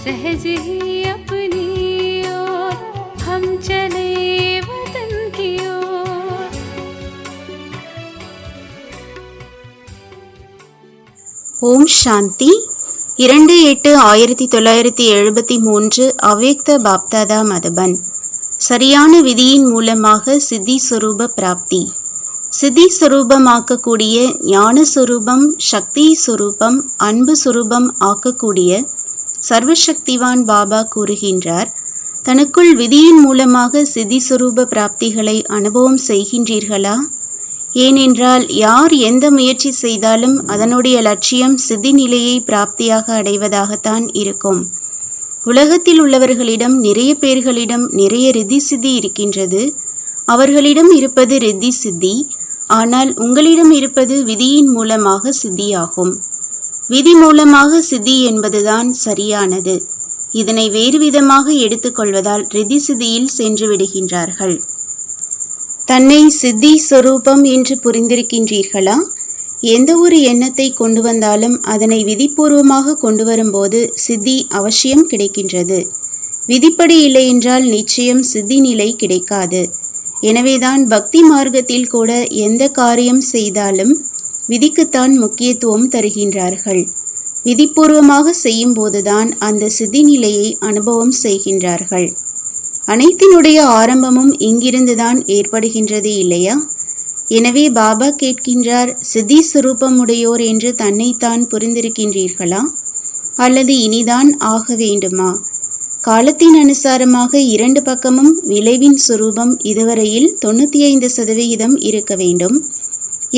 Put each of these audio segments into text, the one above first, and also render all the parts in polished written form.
सहज ही अपनी ओर हम चले वतन की ओर। ஓம் சாந்தி 2/8/1973 அவ்யக்த பாப்தாதா மதுபன். சரியான விதியின் மூலமாக சித்தி சொரூப பிராப்தி. சித்தி சொரூபமாக்கக்கூடிய ஞான சொரூபம், சக்தி சொரூபம், அன்பு சொரூபம் ஆக்கக்கூடிய சர்வசக்திவான் பாபா கூறுகின்றார், தனக்குள் விதியின் மூலமாக சித்தி சொரூப பிராப்திகளை அனுபவம் செய்கின்றீர்களா? ஏனென்றால் யார் எந்த முயற்சி செய்தாலும் அதனுடைய லட்சியம் சித்தி நிலையை பிராப்தியாக அடைவதாகத்தான் இருக்கும். உலகத்தில் உள்ளவர்களிடம் நிறைய பேர்களிடம் நிறைய ரித்தி சித்தி இருக்கின்றது. அவர்களிடம் இருப்பது ரித்தி சித்தி. ஆனால் உங்களிடம் இருப்பது விதியின் மூலமாக சித்தியாகும். விதி மூலமாக சித்தி என்பதுதான் சரியானது. இதனை வேறு விதமாக எடுத்துக்கொள்வதால் ரித்தி சித்தியில் சென்று விடுகின்றார்கள். தன்னை சித்தி சொரூபம் என்று புரிந்திருக்கின்றீர்களா? எந்த ஒரு எண்ணத்தை கொண்டு வந்தாலும் அதனை விதிபூர்வமாக கொண்டு வரும்போது சித்தி அவசியம் கிடைக்கின்றது. விதிப்படி இல்லை என்றால் நிச்சயம் சித்தி நிலை கிடைக்காது. எனவேதான் பக்தி மார்க்கத்தில் கூட எந்த காரியம் செய்தாலும் விதிக்குத்தான் முக்கியத்துவம் தருகின்றார்கள். விதிபூர்வமாக செய்யும் போதுதான் அந்த சித்தி நிலையை அனுபவம் செய்கின்றார்கள். அனைத்தினுடைய ஆரம்பமும் இங்கிருந்துதான் ஏற்படுகின்றது இல்லையா? எனவே பாபா கேட்கின்றார், சித்தி சுரூபமுடையோர் என்று தன்னைத்தான் புரிந்திருக்கின்றீர்களா? அல்லது இனிதான் ஆக வேண்டுமா? காலத்தின் அனுசாரமாக இரண்டு பக்கமும் விளைவின் சுரூபம் இதுவரையில் 95% இருக்க வேண்டும்.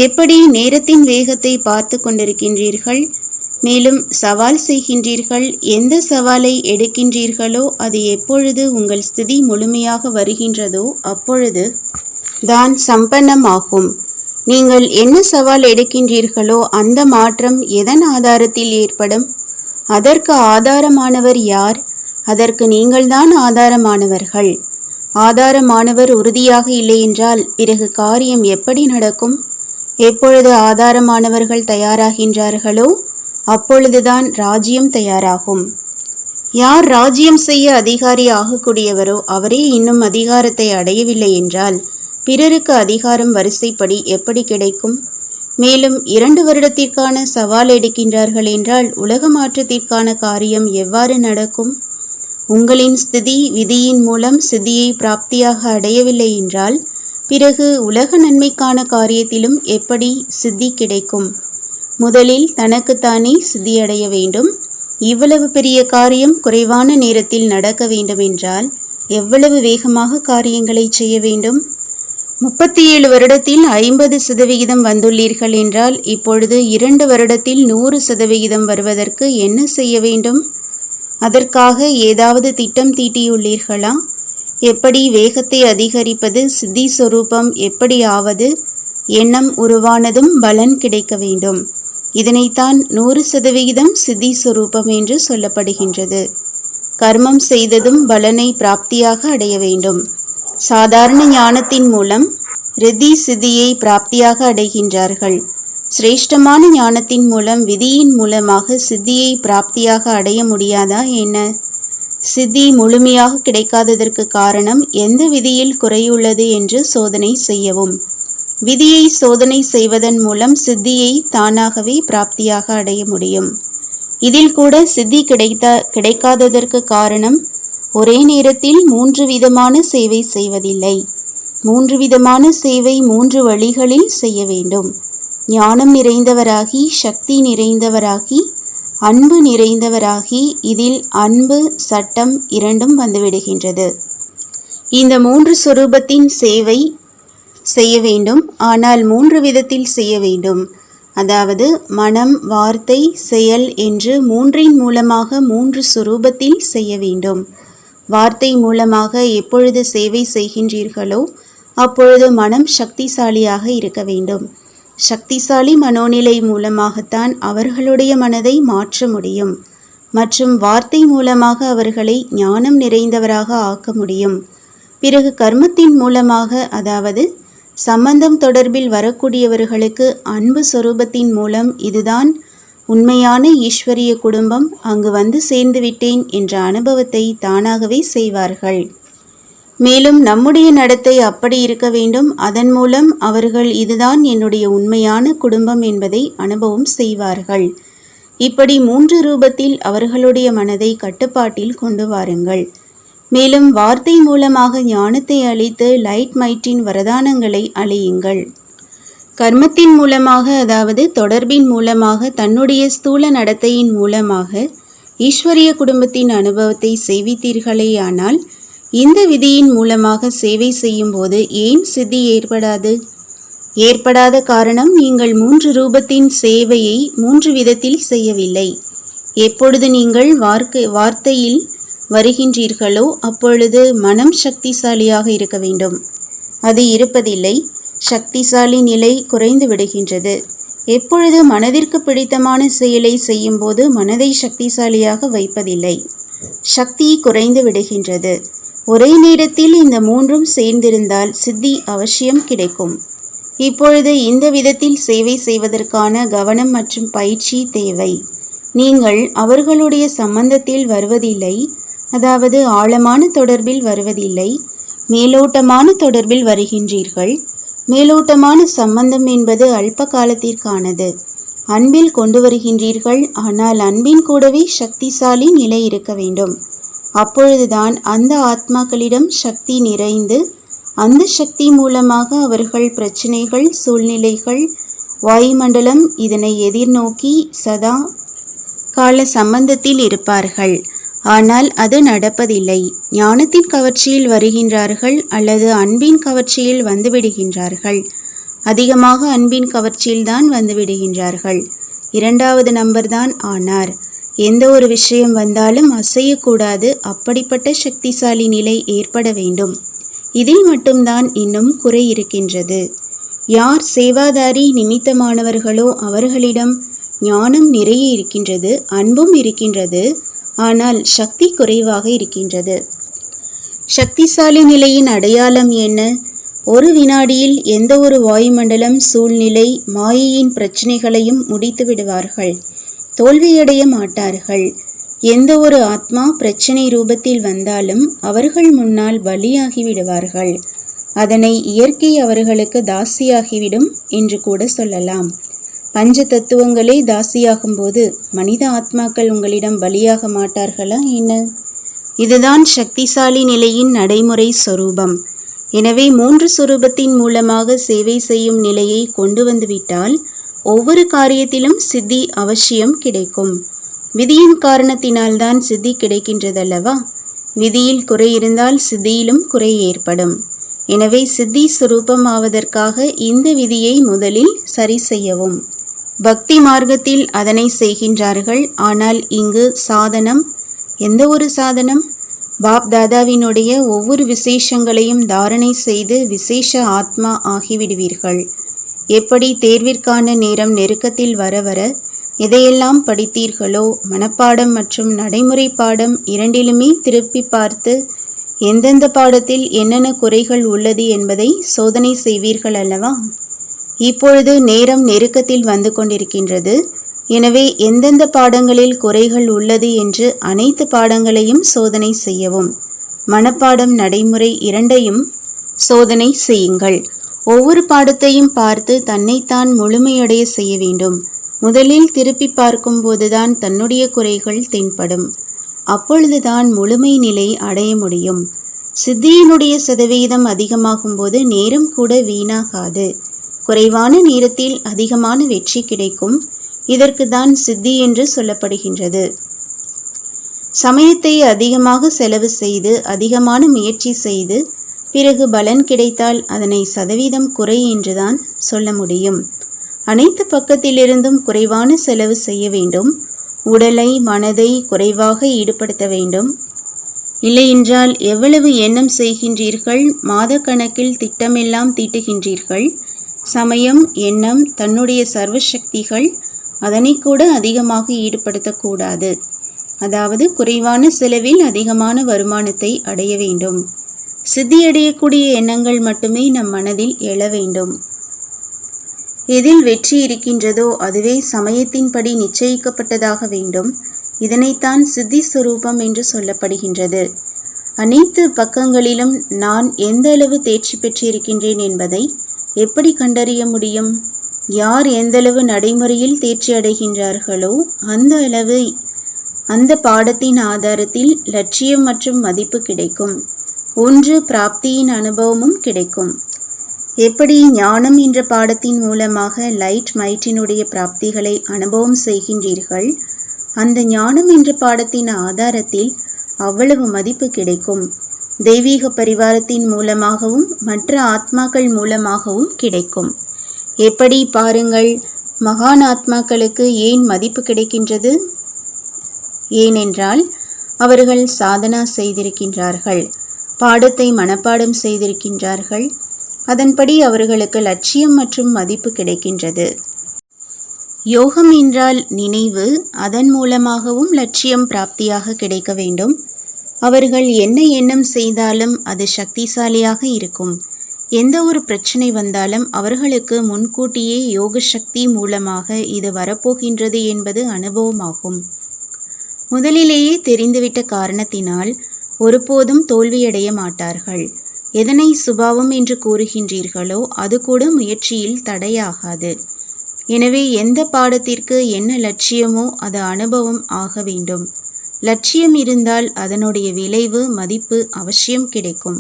எப்படி நேரத்தின் வேகத்தை பார்த்து கொண்டிருக்கின்றீர்கள், மேலும் சவால் செய்கின்றீர்கள். எந்த சவாலை எடுக்கின்றீர்களோ அது எப்பொழுது உங்கள் ஸ்திதி முழுமையாக வருகின்றதோ அப்பொழுது தான் சம்பன்னமாகும். நீங்கள் என்ன சவால் எடுக்கின்றீர்களோ அந்த மாற்றம் எதன் ஆதாரத்தில் ஏற்படும்? அதற்கு ஆதாரமானவர் யார்? அதற்கு நீங்கள்தான் ஆதாரமானவர்கள். ஆதாரமானவர் உறுதியாக இல்லை என்றால் பிறகு காரியம் எப்படி நடக்கும்? எப்பொழுது ஆதாரமானவர்கள் தயாராகின்றார்களோ அப்பொழுதுதான் ராஜ்யம் தயாராகும். யார் ராஜ்யம் செய்ய அதிகாரி ஆகக்கூடியவரோ அவரே இன்னும் அதிகாரத்தை அடையவில்லை என்றால் பிறருக்கு அதிகாரம் வரிசைப்படி எப்படி கிடைக்கும்? மேலும் 2 வருடத்திற்கான சவால் எடுக்கின்றார்கள் என்றால் உலக மாற்றத்திற்கான காரியம் எவ்வாறு நடக்கும்? உங்களின் ஸ்திதி விதியின் மூலம் சித்தியை பிராப்தியாக அடையவில்லை என்றால் பிறகு உலக நன்மைக்கான காரியத்திலும் எப்படி சித்தி கிடைக்கும்? முதலில் தனக்குத்தானே சித்தியடைய வேண்டும். இவ்வளவு பெரிய காரியம் குறைவான நேரத்தில் நடக்க வேண்டுமென்றால் எவ்வளவு வேகமாக காரியங்களை செய்ய வேண்டும்? 37 வருடத்தில் 50% வந்துள்ளீர்கள் என்றால் இப்பொழுது 2 வருடத்தில் 100% வருவதற்கு என்ன செய்ய வேண்டும்? அதற்காக ஏதாவது திட்டம் தீட்டியுள்ளீர்களா? எப்படி வேகத்தை அதிகரிப்பது? சித்தி சொரூபம் எப்படி ஆவது? எண்ணம் உருவானதும் பலன் கிடைக்க வேண்டும். இதனைத்தான் 100% சித்தி சொரூபம் என்று சொல்லப்படுகின்றது. கர்மம் செய்ததும் பலனை பிராப்தியாக அடைய வேண்டும். சாதாரண ஞானத்தின் மூலம் ரித்தி சித்தியை பிராப்தியாக அடைகின்றார்கள். சிரேஷ்டமான ஞானத்தின் மூலம் விதியின் மூலமாக சித்தியை பிராப்தியாக அடைய முடியாதா என்ன? சித்தி முழுமையாக கிடைக்காததற்கு காரணம் எந்த விதியில் குறையுள்ளது என்று சோதனை செய்யவும். விதியை சோதனை செய்வதன் மூலம் சித்தியை தானாகவே பிராப்தியாக அடைய முடியும். இதில் கூட சித்தி கிடைக்காததற்கு காரணம் ஒரே நேரத்தில் 3 விதமான சேவை செய்வதில்லை. 3 விதமான சேவை 3 வழிகளில் செய்ய வேண்டும். ஞானம் நிறைந்தவராகி, சக்தி நிறைந்தவராகி, அன்பு நிறைந்தவராகி. இதில் அன்பு சட்டம் இரண்டும் வந்துவிடுகின்றது. இந்த 3 சொரூபத்தின் சேவை செய்ய வேண்டும். ஆனால் 3 விதத்தில் செய்ய வேண்டும். அதாவது மனம், வார்த்தை, செயல் என்று 3இன் மூலமாக 3 சொரூபத்தில் செய்ய வேண்டும். வார்த்தை மூலமாக எப்பொழுது சேவை செய்கின்றீர்களோ அப்பொழுது மனம் சக்திசாலியாக இருக்க வேண்டும். சக்திசாலி மனோநிலை மூலமாகத்தான் அவர்களுடைய மனதை மாற்ற முடியும். மற்றும் வார்த்தை மூலமாக அவர்களை ஞானம் நிறைந்தவராக ஆக்க முடியும். பிறகு கர்மத்தின் மூலமாக, அதாவது சம்பந்தம் தொடர்பில் வரக்கூடியவர்களுக்கு அன்பு சொரூபத்தின் மூலம் இதுதான் உண்மையான ஈஸ்வரிய குடும்பம், அங்கு வந்து சேர்ந்து விட்டேன் என்ற அனுபவத்தை தானாகவே செய்வார்கள். மேலும் நம்முடைய நடத்தை அப்படி இருக்க வேண்டும். அதன் மூலம் அவர்கள் இதுதான் என்னுடைய உண்மையான குடும்பம் என்பதை அனுபவம் செய்வார்கள். இப்படி 3 ரூபத்தில் அவர்களுடைய மனதை கட்டுப்பாட்டில் கொண்டு வாருங்கள். மேலும் வார்த்தை மூலமாக ஞானத்தை அளித்து லைட் மைட்டின் வரதானங்களை அழியுங்கள். கர்மத்தின் மூலமாக, அதாவது தொடர்பின் மூலமாக, தன்னுடைய ஸ்தூல நடத்தையின் மூலமாக ஈஸ்வரிய குடும்பத்தின் அனுபவத்தை செய்வித்தீர்களேயானால் இந்த விதியின் மூலமாக சேவை செய்யும் போது ஏன் சித்தி ஏற்படாது? ஏற்படாத காரணம் நீங்கள் 3 ரூபத்தின் சேவையை 3 விதத்தில் செய்யவில்லை. எப்பொழுது நீங்கள் வார்த்தையில் வருகின்றீர்களோ அப்பொழுது மனம் சக்திசாலியாக இருக்க வேண்டும். அது இருப்பதில்லை. சக்திசாலி நிலை குறைந்து விடுகின்றது. எப்பொழுது மனதிற்கு பிடித்தமான செயலை செய்யும் போது மனதை சக்திசாலியாக வைப்பதில்லை. சக்தி குறைந்து விடுகின்றது. ஒரே நேரத்தில் இந்த 3ம் சேர்ந்திருந்தால் சித்தி அவசியம் கிடைக்கும். இப்பொழுது இந்த விதத்தில் சேவை செய்வதற்கான கவனம் மற்றும் பயிற்சி தேவை. நீங்கள் அவர்களுடைய சம்பந்தத்தில் வருவதில்லை, அதாவது ஆழமான தொடர்பில் வருவதில்லை. மேலோட்டமான தொடர்பில் வருகின்றீர்கள். மேலோட்டமான சம்பந்தம் என்பது அல்ப காலத்திற்கானது. அன்பில் கொண்டு வருகின்றீர்கள். ஆனால் அன்பின் கூடவே சக்திசாலி நிலை இருக்க வேண்டும். அப்பொழுதுதான் அந்த ஆத்மாக்களிடம் சக்தி நிறைந்து அந்த சக்தி மூலமாக அவர்கள் பிரச்சனைகள், சூழ்நிலைகள், வாயுமண்டலம் இதனை எதிர்நோக்கி சதா கால சம்பந்தத்தில் இருப்பார்கள். ஆனால் அது நடப்பதில்லை. ஞானத்தின் கவர்ச்சியில் வருகின்றார்கள் அல்லது அன்பின் கவர்ச்சியில் வந்துவிடுகின்றார்கள். அதிகமாக அன்பின் கவர்ச்சியில்தான் வந்துவிடுகின்றார்கள். 2வது நம்பர் தான் ஆனார். எந்த ஒரு விஷயம் வந்தாலும் அசையக்கூடாது. அப்படிப்பட்ட சக்திசாலி நிலை ஏற்பட வேண்டும். இதில் மட்டும்தான் இன்னும் குறை இருக்கின்றது. யார் சேவாதாரி நிமித்தமானவர்களோ அவர்களிடம் ஞானம் நிறைய இருக்கின்றது, அன்பும் இருக்கின்றது. ஆனால் சக்தி குறைவாக இருக்கின்றது. சக்திசாலி நிலையின் அடையாளம் என்ன? ஒரு வினாடியில் எந்த ஒரு வாயுமண்டலம், சூழ்நிலை, மாயையின் பிரச்சனைகளையும் முடித்து விடுவார்கள். தோல்வியடைய மாட்டார்கள். எந்த ஒரு ஆத்மா பிரச்சனை ரூபத்தில் வந்தாலும் அவர்கள் முன்னால் பலியாகி விடுவார்கள். அதனை இயற்கை அவர்களுக்கு தாசியாகிவிடும் என்று கூட சொல்லலாம். பஞ்ச தத்துவங்களே தாசியாகும் போது மனித ஆத்மாக்கள் உங்களிடம் பலியாக மாட்டார்களா என்ன? இதுதான் சக்திசாலி நிலையின் நடைமுறை சொரூபம். எனவே 3 சொரூபத்தின் மூலமாக சேவை செய்யும் நிலையை கொண்டு வந்துவிட்டால் ஒவ்வொரு காரியத்திலும் சித்தி அவசியம் கிடைக்கும். விதியின் காரணத்தினால்தான் சித்தி கிடைக்கின்றதல்லவா? விதியில் குறை இருந்தால் சித்தியிலும் குறை ஏற்படும். எனவே சித்தி சுரூபம் ஆவதற்காக இந்த விதியை முதலில் சரி செய்யவும். பக்தி மார்க்கத்தில் அதனை செய்கின்றார்கள். ஆனால் இங்கு சாதனம், எந்த ஒரு சாதனம்? பாப் தாதாவினுடைய ஒவ்வொரு விசேஷங்களையும் தாரணை செய்து விசேஷ ஆத்மா ஆகிவிடுவீர்கள். எப்படி தேர்விற்கான நேரம் நெருக்கத்தில் வர வர எதையெல்லாம் படித்தீர்களோ மனப்பாடம் மற்றும் நடைமுறை பாடம் இரண்டிலுமே திருப்பி பார்த்து எந்தெந்த பாடத்தில் என்னென்ன குறைகள் உள்ளது என்பதை சோதனை செய்வீர்கள் அல்லவா? இப்பொழுது நேரம் நெருக்கத்தில் வந்து கொண்டிருக்கின்றது. எனவே எந்தெந்த பாடங்களில் குறைகள் உள்ளது என்று அனைத்து பாடங்களையும் சோதனை செய்யவும். மனப்பாடம், நடைமுறை இரண்டையும் சோதனை செய்யுங்கள். ஒவ்வொரு பாடத்தையும் பார்த்து தன்னைத்தான் முழுமையடைய செய்ய வேண்டும். முதலில் திருப்பி பார்க்கும் போதுதான் தன்னுடைய குறைகள் தென்படும். அப்பொழுதுதான் முழுமை நிலை அடைய முடியும். சித்தியினுடைய சதவீதம் அதிகமாகும் போது நேரம் கூட வீணாகாது. குறைவான நேரத்தில் அதிகமான வெற்றி கிடைக்கும். இதற்கு தான் சித்தி என்று சொல்லப்படுகின்றது. சமயத்தை அதிகமாக செலவு செய்து அதிகமான முயற்சி செய்து பிறகு பலன் கிடைத்தால் அதனை சதவீதம் குறை என்றுதான் சொல்ல முடியும். அனைத்து பக்கத்திலிருந்தும் குறைவான செலவு செய்ய வேண்டும். உடலை மனதை குறைவாக ஈடுபடுத்த வேண்டும். இல்லையென்றால் எவ்வளவு எண்ணம் செய்கின்றீர்கள், மாதக்கணக்கில் திட்டமெல்லாம் தீட்டுகின்றீர்கள். சமயம், எண்ணம், தன்னுடைய சர்வசக்திகள் அதனை கூட அதிகமாக ஈடுபடுத்தக்கூடாது. அதாவது குறைவான செலவில் அதிகமான வருமானத்தை அடைய வேண்டும். சித்தியடையக்கூடிய எண்ணங்கள் மட்டுமே நம் மனதில் எழ வேண்டும். எதில் வெற்றி இருக்கின்றதோ அதுவே சமயத்தின்படி நிச்சயிக்கப்பட்டதாக வேண்டும். இதனைத்தான் சித்தி சுரூபம் என்று சொல்லப்படுகின்றது. அனைத்து பக்கங்களிலும் நான் எந்த அளவு தேர்ச்சி பெற்றிருக்கின்றேன் என்பதை எப்படி கண்டறிய முடியும்? யார் எந்தளவு நடைமுறையில் தேர்ச்சி அடைகின்றார்களோ அந்த அளவு அந்த பாடத்தின் ஆதாரத்தில் லட்சியம் மற்றும் மதிப்பு கிடைக்கும். ஒன்று பிராப்தியின் அனுபவமும் கிடைக்கும். எப்படி ஞானம் என்ற பாடத்தின் மூலமாக லைட் மைட்டினுடைய பிராப்திகளை அனுபவம் செய்கின்றீர்கள், அந்த ஞானம் என்ற பாடத்தின் ஆதாரத்தில் அவ்வளவு மதிப்பு கிடைக்கும். தெய்வீக பரிவாரத்தின் மூலமாகவும் மற்ற ஆத்மாக்கள் மூலமாகவும் கிடைக்கும். எப்படி பாருங்கள், மகான் ஆத்மாக்களுக்கு ஏன் மதிப்பு கிடைக்கின்றது? ஏனென்றால் அவர்கள் சாதனா செய்திருக்கின்றார்கள், பாடத்தை மனப்பாடம் செய்திருக்கின்றார்கள். அதன்படி அவர்களுக்கு லட்சியம் மற்றும் மதிப்பு கிடைக்கின்றது. யோகம் என்றால் நினைவு, அதன் மூலமாகவும் லட்சியம் பிராப்தியாக கிடைக்க வேண்டும். அவர்கள் என்ன எண்ணம் செய்தாலும் அது சக்திசாலியாக இருக்கும். எந்த ஒரு பிரச்சனை வந்தாலும் அவர்களுக்கு முன்கூட்டியே யோக சக்தி மூலமாக இது வரப்போகின்றது என்பது அனுபவமாகும். முதலிலேயே தெரிந்துவிட்ட காரணத்தினால் ஒருபோதும் தோல்வியடைய மாட்டார்கள். எதனை சுபாவம் என்று கூறுகின்றீர்களோ அது கூட முயற்சியில் தடையாகாது. எனவே எந்த பாடத்திற்கு என்ன லட்சியமோ அது அனுபவம் ஆக வேண்டும். லட்சியம் இருந்தால் அதனுடைய விளைவு மதிப்பு அவசியம் கிடைக்கும்.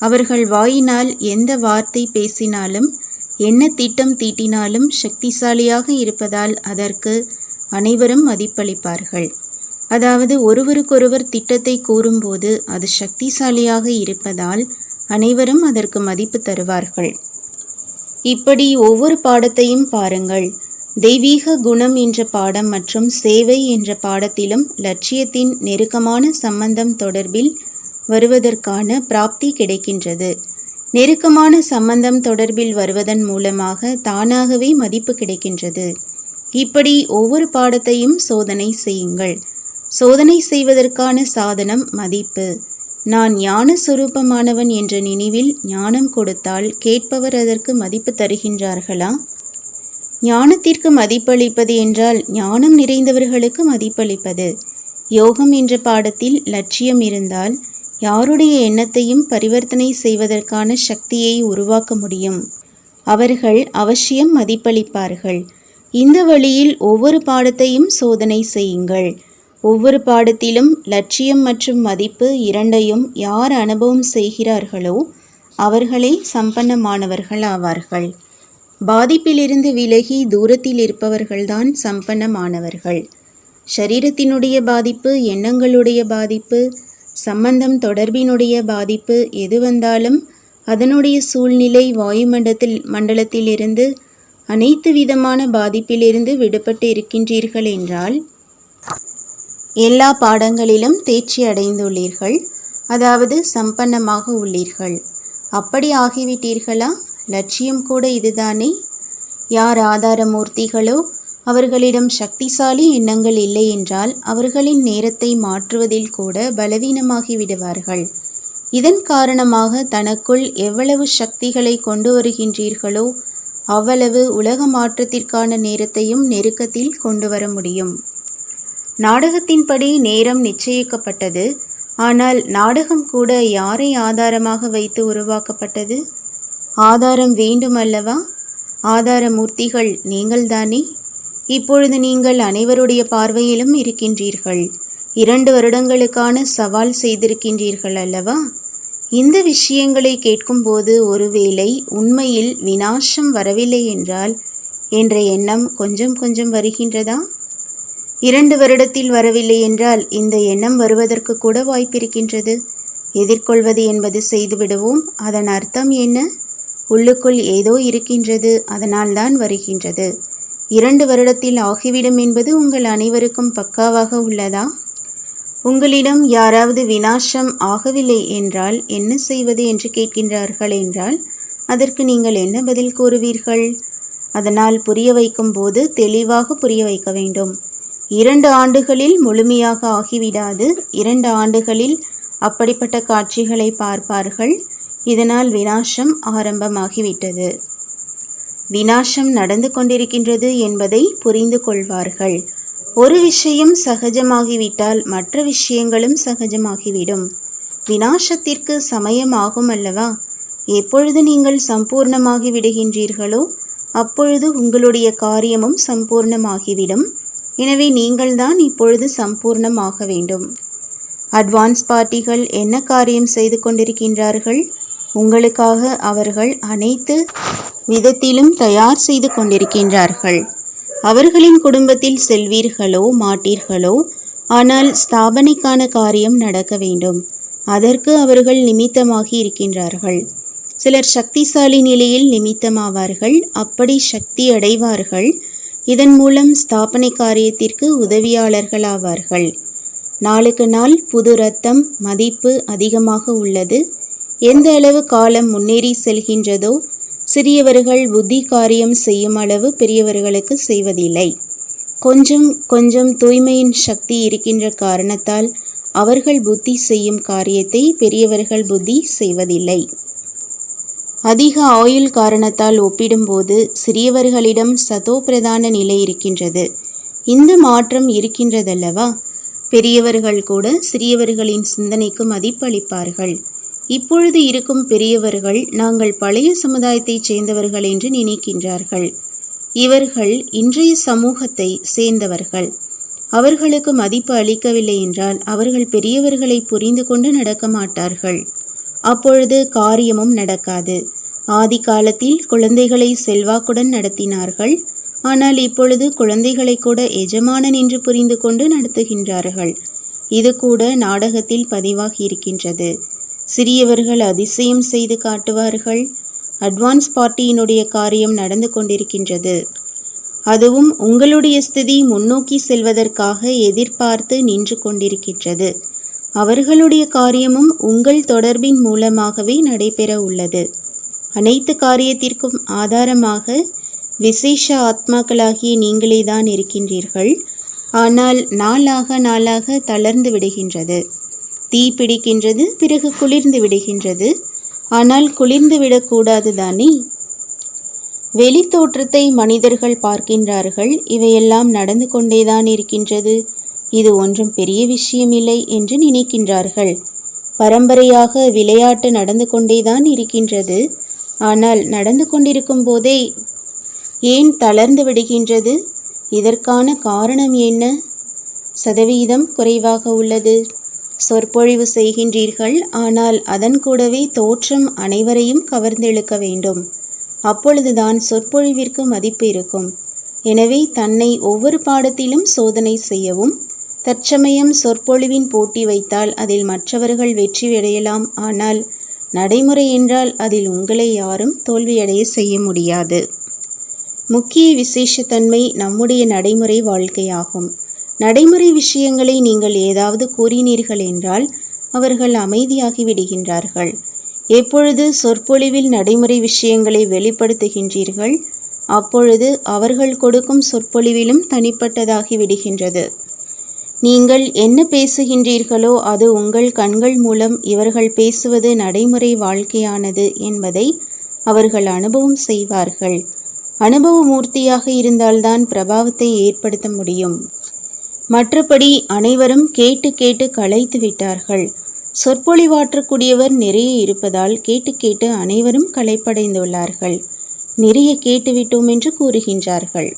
அவர்கள் வாயினால் எந்த வார்த்தை பேசினாலும் என்ன திட்டம் தீட்டினாலும் சக்திசாலியாக இருப்பதால் அதற்கு அனைவரும் மதிப்பளிப்பார்கள். அதாவது ஒருவருக்கொருவர் திட்டத்தை கூறும்போது அது சக்திசாலியாக இருப்பதால் அனைவரும் அதற்கு மதிப்பு தருவார்கள். இப்படி ஒவ்வொரு பாடத்தையும் பாருங்கள். தெய்வீக குணம் என்ற பாடம் மற்றும் சேவை என்ற பாடத்திலும் லட்சியத்தின் நெருக்கமான சம்பந்தம் தொடர்பில் வருவதற்கான பிராப்தி கிடைக்கின்றது. நெருக்கமான சம்பந்தம் தொடர்பில் வருவதன் மூலமாக தானாகவே மதிப்பு கிடைக்கின்றது. இப்படி ஒவ்வொரு பாடத்தையும் சோதனை செய்யுங்கள். சோதனை செய்வதற்கான சாதனம் மதிப்பு. நான் ஞான சொரூபமானவன் என்ற நினைவில் ஞானம் கொடுத்தால் கேட்பவர் அதற்கு மதிப்பு தருகின்றார்களா? ஞானத்திற்கு மதிப்பளிப்பது என்றால் ஞானம் நிறைந்தவர்களுக்கு மதிப்பளிப்பது. யோகம் என்ற பாடத்தில் லட்சியம் இருந்தால் யாருடைய எண்ணத்தையும் பரிவர்த்தனை செய்வதற்கான சக்தியை உருவாக்க முடியும். அவர்கள் அவசியம் மதிப்பளிப்பார்கள். இந்த வழியில் ஒவ்வொரு பாடத்தையும் சோதனை செய்யுங்கள். ஒவ்வொரு பாடத்திலும் லட்சியம் மற்றும் மதிப்பு இரண்டையும் யார் அனுபவம் செய்கிறார்களோ அவர்களே சம்பன்னமானவர்கள் ஆவார்கள். பாதிப்பிலிருந்து விலகி தூரத்தில் இருப்பவர்கள்தான் சம்பன்னமானவர்கள். சரீரத்தினுடைய பாதிப்பு, எண்ணங்களுடைய பாதிப்பு, சம்பந்தம் தொடர்பினுடைய பாதிப்பு எது வந்தாலும் அதனுடைய சூழ்நிலை மண்டலத்திலிருந்து அனைத்து விதமான பாதிப்பிலிருந்து விடுபட்டு இருக்கின்றீர்கள் என்றால் எல்லா பாடங்களிலும் தேர்ச்சி அடைந்துள்ளீர்கள். அதாவது சம்பன்னமாக உள்ளீர்கள். அப்படி ஆகிவிட்டீர்களா? லட்சியம் கூட இதுதானே. யார் ஆதாரமூர்த்திகளோ அவர்களிடம் சக்திசாலி எண்ணங்கள் இல்லை என்றால் அவர்களின் நேரத்தை மாற்றுவதில் கூட பலவீனமாகி விடுவார்கள். இதன் காரணமாக தனக்குள் எவ்வளவு சக்திகளை கொண்டு வருகின்றீர்களோ அவ்வளவு உலக மாற்றத்திற்கான நேரத்தையும் நெருக்கத்தில் கொண்டு வர முடியும். நாடகத்தின்படி நேரம் நிச்சயிக்கப்பட்டது. ஆனால் நாடகம் கூட யாரை ஆதாரமாக வைத்து உருவாக்கப்பட்டது? ஆதாரம் வேண்டுமல்லவா? ஆதாரமூர்த்திகள் நீங்கள்தானே. இப்பொழுது நீங்கள் அனைவருடைய பார்வையிலும் இருக்கின்றீர்கள். 2 வருடங்களுக்கான சவால் செய்திருக்கின்றீர்கள் அல்லவா? இந்த விஷயங்களை கேட்கும்போது ஒருவேளை உண்மையில் விநாசம் வரவில்லை என்றால் என்ற எண்ணம் கொஞ்சம் கொஞ்சம் வருகின்றதா? 2 வருடத்தில் வரவில்லை என்றால் இந்த எண்ணம் வருவதற்கு கூட வாய்ப்பிருக்கின்றது. எதிர்கொள்வது என்பது செய்துவிடுவோம். அதன் அர்த்தம் என்ன? உள்ளுக்குள் ஏதோ இருக்கின்றது, அதனால்தான் வருகின்றது. 2 வருடத்தில் ஆகிவிடும் என்பது உங்கள் அனைவருக்கும் பக்காவாக உள்ளதா? உங்களிடம் யாராவது விநாசம் ஆகவில்லை என்றால் என்ன செய்வது என்று கேட்கின்றார்கள் என்றால் அதற்கு நீங்கள் என்ன பதில் கூறுவீர்கள்? அதனால் புரிய வைக்கும் போது தெளிவாக புரிய வைக்க வேண்டும். 2 ஆண்டுகளில் முழுமையாக ஆகிவிடாது. 2 ஆண்டுகளில் அப்படிப்பட்ட காட்சிகளை பார்ப்பார்கள். இதனால் விநாசம் ஆரம்பமாகிவிட்டது, விநாசம் நடந்து கொண்டிருக்கின்றது என்பதை புரிந்து கொள்வார்கள். ஒரு விஷயம் சகஜமாகிவிட்டால் மற்ற விஷயங்களும் சகஜமாகிவிடும். விநாசத்திற்கு சமயமாகும் அல்லவா? எப்பொழுது நீங்கள் சம்பூர்ணமாகி விடுகின்றீர்களோ அப்பொழுது உங்களுடைய காரியமும் சம்பூர்ணமாகிவிடும். எனவே நீங்கள்தான் இப்பொழுது சம்பூர்ணமாக வேண்டும். அட்வான்ஸ் பார்ட்டிகள் என்ன காரியம் செய்து கொண்டிருக்கின்றார்கள்? உங்களுக்காக அவர்கள் அனைத்து விதத்திலும் தயார் செய்து கொண்டிருக்கின்றார்கள். அவர்களின் குடும்பத்தில் செல்வீர்களோ மாட்டீர்களோ, ஆனால் ஸ்தாபனைக்கான காரியம் நடக்க வேண்டும். அதற்கு அவர்கள் நிமித்தமாகி இருக்கின்றார்கள். சிலர் சக்திசாலி நிலையில் நிமித்தமாவார்கள். அப்படி சக்தி அடைவார்கள். இதன் மூலம் ஸ்தாபனை காரியத்திற்கு உதவியாளர்களாவார்கள். நாளுக்கு நாள் புது ரத்தம் மதிப்பு அதிகமாக உள்ளது. எந்த அளவு காலம் முன்னேறி செல்கின்றதோ சிறியவர்கள் புத்தி காரியம் செய்யும் அளவு பெரியவர்களுக்கு செய்வதில்லை. கொஞ்சம் கொஞ்சம் தூய்மையின் சக்தி இருக்கின்ற காரணத்தால் அவர்கள் புத்தி செய்யும் காரியத்தை பெரியவர்கள் புத்தி செய்வதில்லை. அதிக ஆயுள் காரணத்தால் ஒப்பிடும்போது சிறியவர்களிடம் சதோ பிரதான நிலை இருக்கின்றது. இந்த மாற்றம் இருக்கின்றதல்லவா? பெரியவர்கள் கூட சிறியவர்களின் சிந்தனைக்கு மதிப்பளிப்பார்கள். இப்பொழுது இருக்கும் பெரியவர்கள் நாங்கள் பழைய சமுதாயத்தைச் சேர்ந்தவர்கள் என்று நினைக்கின்றார்கள். இவர்கள் இன்றைய சமூகத்தை சேர்ந்தவர்கள். அவர்களுக்கு மதிப்பு அளிக்கவில்லை என்றால் அவர்கள் பெரியவர்களை புரிந்து கொண்டு நடக்க மாட்டார்கள். அப்பொழுது காரியமும் நடக்காது. ஆதி காலத்தில் குழந்தைகளை செல்வாக்குடன் நடத்தினார்கள். ஆனால் இப்பொழுது குழந்தைகளை கூட எஜமானன் என்று புரிந்து கொண்டு நடத்துகின்றார்கள். இது கூட நாடகத்தில் பதிவாகி இருக்கின்றது. சிறியவர்கள் அதிசயம் செய்து காட்டுவார்கள். அட்வான்ஸ் பார்ட்டியினுடைய காரியம் நடந்து கொண்டிருக்கின்றது. அதுவும் உங்களுடைய ஸ்திதி முன்னோக்கி செல்வதற்காக எதிர்பார்த்து நின்று கொண்டிருக்கின்றது. அவர்களுடைய காரியமும் உங்கள் தொடர்பின் மூலமாகவே நடைபெற உள்ளது. அனைத்து காரியத்திற்கும் ஆதாரமாக விசேஷ ஆத்மாக்களாகிய நீங்களே தான் இருக்கின்றீர்கள். ஆனால் நாளாக தளர்ந்து விடுகின்றது. தீ பிடிக்கின்றது, பிறகு குளிர்ந்து விடுகின்றது. ஆனால் குளிர்ந்து விடக்கூடாது தானே? வெளி தோற்றத்தை மனிதர்கள் பார்க்கின்றார்கள். இவையெல்லாம் நடந்து கொண்டேதான் இருக்கின்றது. இது ஒன்றும் பெரிய விஷயமில்லை என்று நினைக்கின்றார்கள். பரம்பரையாக விளையாட்டு நடந்து கொண்டேதான் இருக்கின்றது. ஆனால் நடந்து கொண்டிருக்கும் போதே ஏன் தளர்ந்து விடுகின்றது? இதற்கான காரணம் என்ன? சதவீதம் குறைவாக உள்ளது. சொற்பொழிவு செய்கின்றீர்கள், ஆனால் அதன் கூடவே தோற்றம் அனைவரையும் கவர்ந்தெழுக்க வேண்டும். அப்பொழுதுதான் சொற்பொழிவிற்கு மதிப்பு இருக்கும். எனவே தன்னை ஒவ்வொரு பாடத்திலும் சோதனை செய்யவும். தற்சமயம் சொற்பொழிவின் போட்டி வைத்தால் அதில் மற்றவர்கள் வெற்றியடையலாம். ஆனால் நடைமுறை என்றால் அதில் உங்களை யாரும் தோல்வியடைய செய்ய முடியாது. முக்கிய விசேஷத்தன்மை நம்முடைய நடைமுறை வாழ்க்கையாகும். நடைமுறை விஷயங்களை நீங்கள் ஏதாவது கூறினீர்கள் என்றால் அவர்கள் அமைதியாகி விடுகின்றார்கள். எப்பொழுது சொற்பொழிவில் நடைமுறை விஷயங்களை வெளிப்படுத்துகின்றீர்கள் அப்பொழுது அவர்கள் கொடுக்கும் சொற்பொழிவிலும் தனிப்பட்டதாகி விடுகின்றது. நீங்கள் என்ன பேசுகின்றீர்களோ அது உங்கள் கண்கள் மூலம் இவர்கள் பேசுவது நடைமுறை வாழ்க்கையானது என்பதை அவர்கள் அனுபவம் செய்வார்கள். அனுபவ மூர்த்தியாக இருந்தால்தான் பிரபாவத்தை ஏற்படுத்த முடியும். மற்றபடி அனைவரும் கேட்டு கேட்டு களைத்து விட்டார்கள். சொற்பொழிவாற்றக்கூடியவர் நிறைய இருப்பதால் கேட்டு கேட்டு அனைவரும் களைப்படைந்துள்ளார்கள். நிறைய கேட்டுவிட்டோம் என்று கூறுகின்றார்கள்.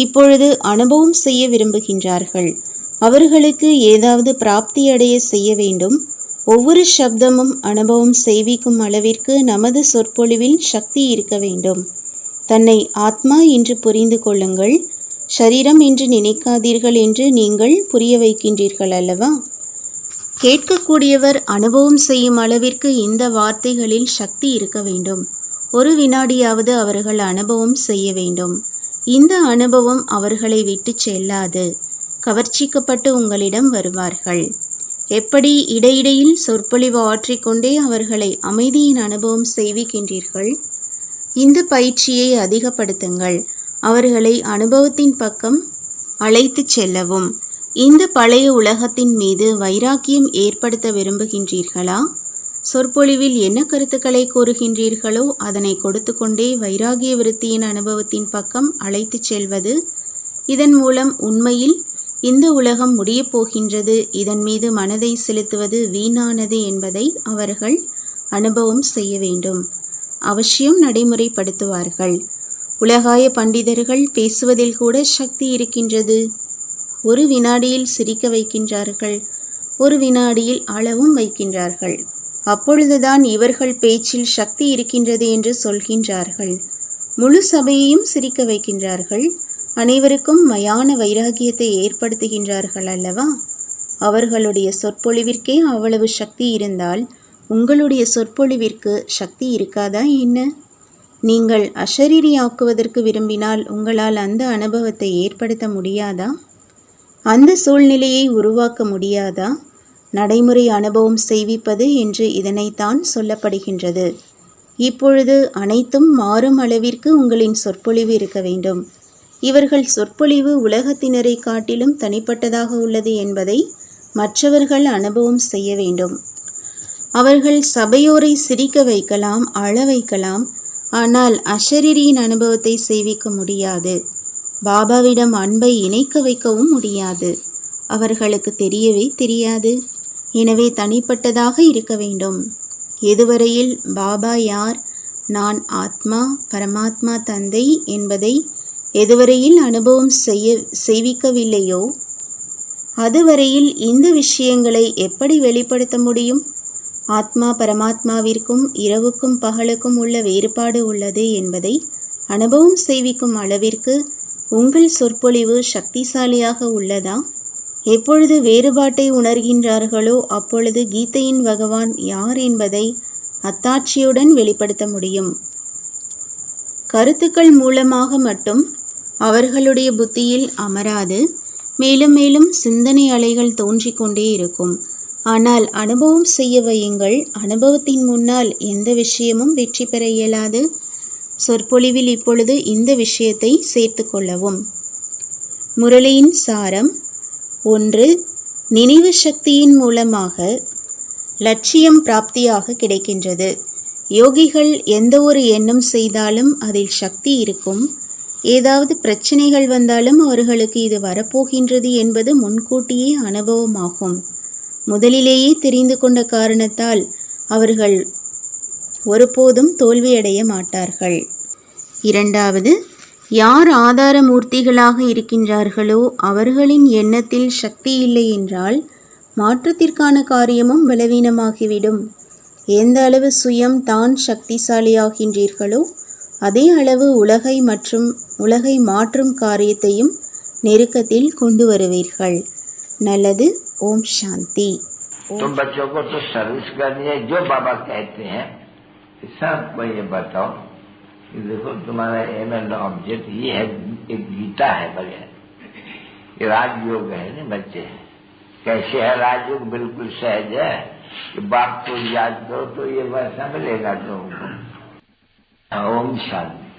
இப்பொழுது அனுபவம் செய்ய விரும்புகின்றார்கள். அவர்களுக்கு ஏதாவது பிராப்தி அடைய செய்ய வேண்டும். ஒவ்வொரு சப்தமும் அனுபவம் செய்விக்கும் அளவிற்கு நமது சொற்பொழிவில் சக்தி இருக்க வேண்டும். தன்னை ஆத்மா என்று புரிந்து கொள்ளுங்கள், சரீரம் என்று நினைக்காதீர்கள் என்று நீங்கள் புரிய வைக்கின்றீர்கள் அல்லவா? கேட்கக்கூடியவர் அனுபவம் செய்யும் அளவிற்கு இந்த வார்த்தைகளில் சக்தி இருக்க வேண்டும். ஒரு வினாடியாவது அவர்கள் அனுபவம் செய்ய வேண்டும். இந்த அனுபவம் அவர்களை விட்டு செல்லாது. கவர்ச்சிக்கப்பட்டு உங்களிடம் வருவார்கள். எப்படி இடையிடையில் சொற்பொழிவு ஆற்றிக்கொண்டே அவர்களை அமைதியின் அனுபவம் செய்விக்கின்றீர்கள். இந்த பயிற்சியை அதிகப்படுத்துங்கள். அவர்களை அனுபவத்தின் பக்கம் அழைத்து செல்லவும். இந்த பழைய உலகத்தின் மீது வைராக்கியம் ஏற்படுத்த விரும்புகின்றீர்களா? சொற்பொழிவில் என்ன கருத்துக்களை கூறுகின்றீர்களோ அதனை கொடுத்து கொண்டே வைராகிய விருத்தியின் அனுபவத்தின் பக்கம் அழைத்து செல்வது. இதன் மூலம் உண்மையில் இந்த உலகம் முடியப் போகின்றது, இதன் மீது மனதை செலுத்துவது வீணானது என்பதை அவர்கள் அனுபவம் செய்ய வேண்டும். அவசியம் நடைமுறைப்படுத்துவார்கள். உலகாய பண்டிதர்கள் பேசுவதில் கூட சக்தி இருக்கின்றது. ஒரு வினாடியில் சிரிக்க வைக்கின்றார்கள், ஒரு வினாடியில் அளவும் வைக்கின்றார்கள். அப்பொழுதுதான் இவர்கள் பேச்சில் சக்தி இருக்கின்றது என்று சொல்கின்றார்கள். முழு சபையையும் சிரிக்க வைக்கின்றார்கள். அனைவருக்கும் மயான வைராகியத்தை ஏற்படுத்துகின்றார்கள் அல்லவா? அவர்களுடைய சொற்பொழிவிற்கே அவ்வளவு சக்தி இருந்தால் உங்களுடைய சொற்பொழிவிற்கு சக்தி இருக்காதா என்ன? நீங்கள் அஷரீரியாக்குவதற்கு விரும்பினால் உங்களால் அந்த அனுபவத்தை ஏற்படுத்த முடியாதா? அந்த சூழ்நிலையை உருவாக்க முடியாதா? நடைமுறை அனுபவம் செய்விப்பது என்று இதனைத்தான் சொல்லப்படுகின்றது. இப்பொழுது அனைத்தும் மாறும் அளவிற்கு உங்களின் சொற்பொழிவு இருக்க வேண்டும். இவர்கள் சொற்பொழிவு உலகத்தினரை காட்டிலும் தனிப்பட்டதாக உள்ளது என்பதை மற்றவர்கள் அனுபவம் செய்ய வேண்டும். அவர்கள் சபையோரை சிரிக்க வைக்கலாம், அழ வைக்கலாம். ஆனால் அஷரீரியின் அனுபவத்தை செய்விக்க முடியாது. பாபாவிடம் அன்பை இணைக்க வைக்கவும் முடியாது. அவர்களுக்கு தெரியவே தெரியாது. எனவே தனிப்பட்டதாக இருக்க வேண்டும். எதுவரையில் பாபா யார், நான் ஆத்மா, பரமாத்மா தந்தை என்பதை எதுவரையில் அனுபவம் செய்விக்கவில்லையோ அதுவரையில் இந்த விஷயங்களை எப்படி வெளிப்படுத்த முடியும்? ஆத்மா பரமாத்மாவிற்கும் இரவுக்கும் பகலுக்கும் உள்ள வேறுபாடு உள்ளது என்பதை அனுபவம் செய்விக்கும் அளவிற்கு உங்கள் சொற்பொழிவு சக்திசாலியாக உள்ளதா? எப்பொழுது வேறுபாட்டை உணர்கின்றார்களோ அப்பொழுது கீதையின் பகவான் யார் என்பதை அத்தாட்சியுடன் வெளிப்படுத்த முடியும். கருத்துக்கள் மூலமாக மட்டும் அவர்களுடைய புத்தியில் அமராது. மேலும் மேலும் சிந்தனை அலைகள் தோன்றிக் கொண்டே இருக்கும். ஆனால் அனுபவம் செய்ய வையுங்கள். அனுபவத்தின் முன்னால் எந்த விஷயமும் வெற்றி பெற இயலாது. சொற்பொழிவில் இப்பொழுது இந்த விஷயத்தை சேர்த்து கொள்ளவும். முரளியின் சாரம் 1. நினைவு சக்தியின் மூலமாக லட்சியம் பிராப்தியாக கிடைக்கின்றது. யோகிகள் எந்த ஒரு எண்ணம் செய்தாலும் அதில் சக்தி இருக்கும். ஏதாவது பிரச்சனைகள் வந்தாலும் அவர்களுக்கு இது வரப்போகின்றது என்பது முன்கூட்டியே அனுபவமாகும். முதலிலேயே தெரிந்து கொண்ட காரணத்தால் அவர்கள் ஒருபோதும் தோல்வியடைய மாட்டார்கள். 2. யார் ஆதாரமூர்த்திகளாக இருக்கின்றார்களோ அவர்களின் எண்ணத்தில் சக்தி இல்லை என்றால் மாற்றத்திற்கான காரியமும் பலவீனமாகிவிடும். எந்த அளவு சுயம் தான் சக்திசாலியாகின்றீர்களோ அதே அளவு உலகை மாற்றும் காரியத்தையும் நெருக்கத்தில் கொண்டு வருவீர்கள். நல்லது. ஓம் சாந்தி. तुम बच्चों को तो सर्विस करनी है, जो बाबा कहते हैं सबको ये बताओ कि देखो तुम्हारा एम एंड ऑब्जेक्ट ये है, एक गीता है बगैर, ये राजयोग है ना बच्चे। कैसे है राजयोग? बिल्कुल सहज है कि बाप को याद करो तो ये वैसा मिलेगा तुमको। ओम शांति।